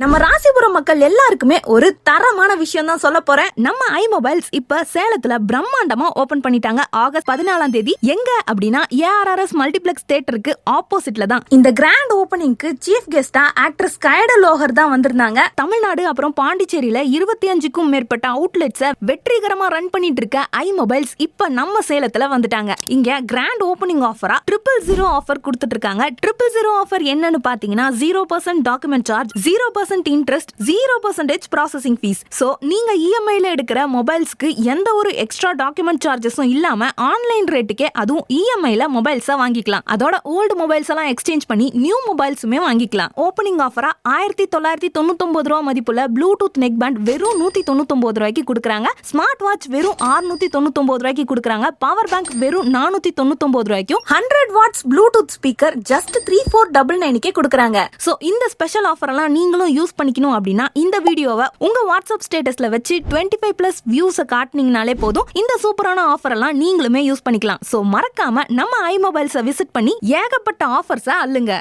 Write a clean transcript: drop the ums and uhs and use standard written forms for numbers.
நம்ம ராசிபுரம் மக்கள் எல்லாருக்குமே ஒரு தரமான விஷயம் தான் சொல்ல போறேன். நம்ம iMobiles இப்ப சேலத்துல பிரம்மாண்டமா ஓபன் பண்ணிட்டாங்க. ஆகஸ்ட் 14ஆம் தேதி எங்க அப்படின்னா ARRS மல்டிபிளெக்ஸ் தியேட்டருக்கு ஆப்போசிட்ல தான். இந்த கிராண்ட் ஓபனிங்க்கு சீஃப் கெஸ்டா ஆக்ட்ரஸ் கைட லோகர் தான் வந்திருந்தாங்க. தமிழ்நாடு அப்புறம் பாண்டிச்சேரியில 25க்கும் மேற்பட்ட அவுட்லெட்ஸை வெற்றிகரமா ரன் பண்ணிட்டு இருக்க iMobiles இப்ப நம்ம சேலத்துல வந்துட்டாங்க. இங்க கிராண்ட் ஓபனிங் ஆஃபரா 000 ஆஃபர் கொடுத்துட்டு இருக்காங்க. 000 ஆஃபர் என்னன்னு பாத்தீங்கன்னா 0% document charge, 0% interest, 0% processing fees. So நீங்க இஎம்ஐல எடுக்கிற மொபைல்ஸ்க்கு எந்த ஒரு எக்ஸ்ட்ரா டாக்குமெண்ட் சார்ஜஸும் இல்லாம ஆன்லைன் ரேட்டுக்கே அதுவும் இஎம்ஐல மொபைல்ஸை வாங்கிக்கலாம். அதோட ஓல்டு மொபைல்ஸ் எல்லாம் எக்ஸ்சேஞ்ச் பண்ணி நியூ மொபைல்ஸுமே வாங்கிக்கலாம். ஓப்பனிங் ஆஃபரா 1999 ரூபாய் மதிப்புள்ள ப்ளூடூத் நெக் பேண்ட் வெறும் 199 ரூபாய்க்கு கொடுக்குறாங்க. ஸ்மார்ட் வாட்ச் வெறும் 699 ரூபாய்க்கு கொடுக்குறாங்க. பவர் பேங்க் வெறும் 499 ரூபாய்க்கும் 100 வாட்ஸ் ப்ளூடூத் ஸ்பீக்கர் ஜஸ்ட் 3499 கொடுக்குறாங்க. சோ இந்த ஸ்பெஷல் ஆஃபர் எல்லாம் நீங்களும் யூஸ் பண்ணிக்கணும் அப்படின்னா இந்த வீடியோவை உங்க வாட்ஸ்அப் ஸ்டேட்டஸ்ல வச்சு 25+ வியூஸை காட்டினீங்கனாலே போதும். இந்த சூப்பரான ஆஃபர் எல்லாம் நீங்களுமே யூஸ் பண்ணிக்கலாம். சோ மறக்காம நம்ம iMobiles விசிட் பண்ணி ஏகப்பட்ட ஆஃபர்ஸை அள்ளுங்க.